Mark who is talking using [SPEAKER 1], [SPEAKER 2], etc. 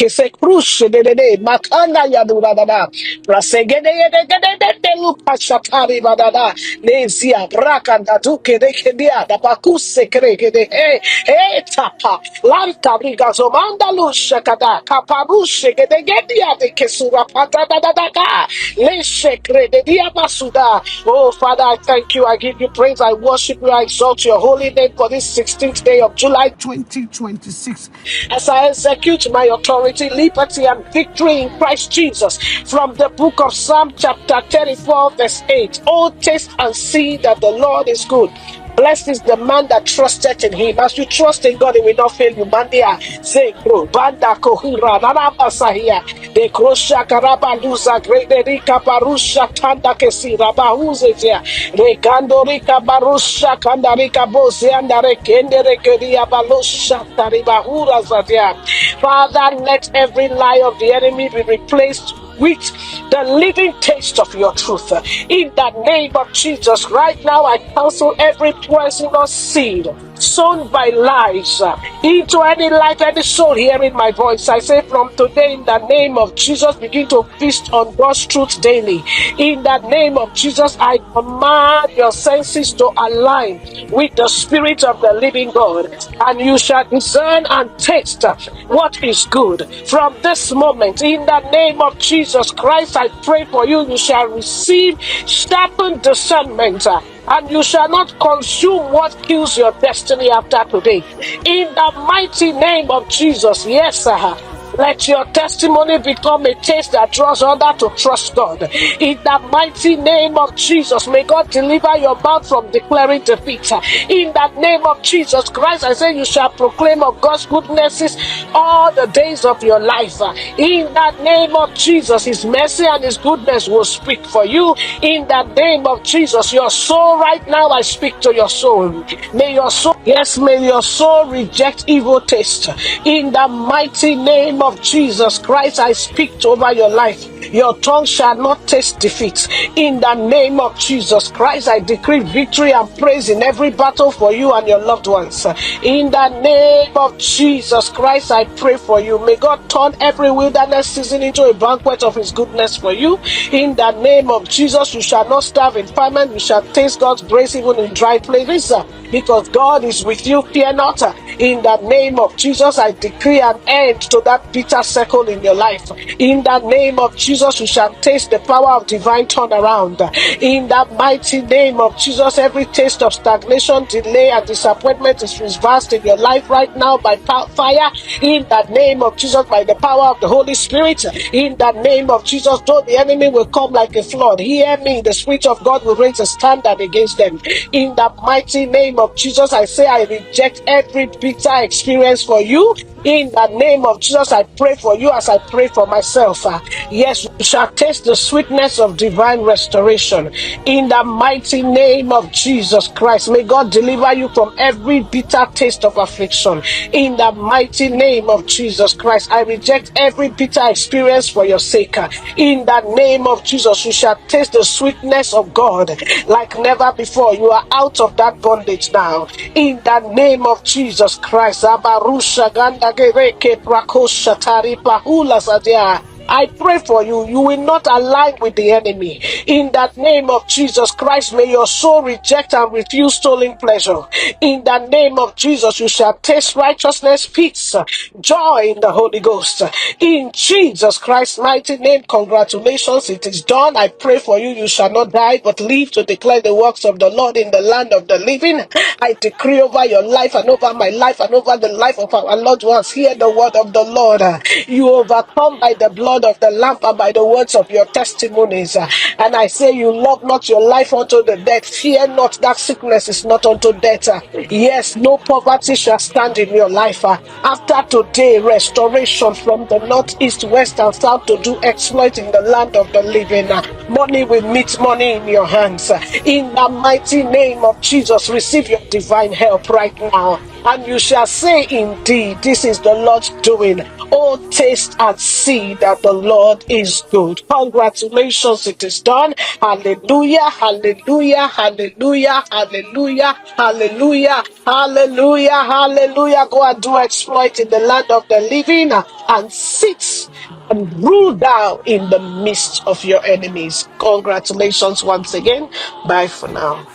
[SPEAKER 1] kese krush de makana ya durada prasegede de lupa shatari badada nezia brakanda duke de kedia da bakuse kreke de tapa lanta brigazo mandalu shakada kaparushe de gedia de kesura pata da ka le shekre de dia basuda. Oh Father, I thank you, I give you praise, I worship you, I exalt your holy name for this 16th day of July 2026 as I execute my authority, liberty, and victory in Christ Jesus from the book of Psalm chapter 34 verse 8. Oh, taste and see that the Lord is good. Blessed is the man that trusted in him. As you trust in God, he will not fail you. Mandia, Zekro, Banda, Kohura, Narabasahia, De Krosha, Karabaluza, Grederika, Barusha, Tanda, Kesi, Rabahuzia, Rekandorika, Barusha, Kandarika, Bose, and Rekenderekeria, Balusha, Taribahura, Zadia. Father, let every lie of the enemy be replaced with the living taste of your truth. In the name of Jesus, right now I cancel every poisonous seed sown by lies into any life, any soul hearing my voice. I say from today, in the name of Jesus, begin to feast on God's truth daily. In the name of Jesus, I command your senses to align with the Spirit of the living God, and you shall discern and taste what is good. From this moment, in the name of Jesus Christ, I pray for you, you shall receive sharpened discernment, and you shall not consume what kills your destiny after today. In the mighty name of Jesus, yes, sir. Let your testimony become a taste that draws others to trust God. In the mighty name of Jesus, may God deliver your mouth from declaring defeat. In the name of Jesus Christ, I say you shall proclaim of God's goodnesses all the days of your life. In the name of Jesus, his mercy and his goodness will speak for you. In the name of Jesus, your soul right now, I speak to your soul. May your soul, yes, may your soul reject evil taste. In the mighty name of Jesus Christ, I speak over your life. Your tongue shall not taste defeat. In the name of Jesus Christ, I decree victory and praise in every battle for you and your loved ones. In the name of Jesus Christ, I pray for you. May God turn every wilderness season into a banquet of his goodness for you. In the name of Jesus, you shall not starve in famine. You shall taste God's grace even in dry places, because God is with you. Fear not. In the name of Jesus, I decree an end to that bitter circle in your life. In the name of Jesus, you shall taste the power of divine turnaround. In the mighty name of Jesus, every taste of stagnation, delay, and disappointment is reversed in your life right now by fire. In the name of Jesus, by the power of the Holy Spirit. In the name of Jesus, though the enemy will come like a flood, hear me, the Spirit of God will raise a standard against them. In the mighty name of Jesus, I say I reject every bitter experience for you. In the name of Jesus, I pray for you as I pray for myself. Yes, you shall taste the sweetness of divine restoration. In the mighty name of Jesus Christ, may God deliver you from every bitter taste of affliction. In the mighty name of Jesus Christ, I reject every bitter experience for your sake. In the name of Jesus, you shall taste the sweetness of God like never before. You are out of that bondage now. In the name of Jesus Christ, Abarusha Ganda Gereke Prakosha Tari Plahula Sadia. I pray for you. You will not align with the enemy. In that name of Jesus Christ, may your soul reject and refuse stolen pleasure. In the name of Jesus, you shall taste righteousness, peace, joy in the Holy Ghost. In Jesus Christ's mighty name, congratulations. It is done. I pray for you. You shall not die, but live to declare the works of the Lord in the land of the living. I decree over your life and over my life and over the life of our loved ones. Hear the word of the Lord. You overcome by the blood of the Lamb and by the words of your testimonies. And I say, you love not your life unto the death. Fear not, that sickness is not unto death. Yes, no poverty shall stand in your life. After today, restoration from the north, east, west, and south to do exploit in the land of the living. Money will meet money in your hands. In the mighty name of Jesus, receive your divine help right now. and you shall say, indeed, this is the Lord's doing. Oh, taste and see that the Lord is good. Congratulations, it is done. Hallelujah, hallelujah, hallelujah, hallelujah, hallelujah, hallelujah, hallelujah. Go and do exploit in the land of the living and sit and rule down in the midst of your enemies. Congratulations once again. Bye for now.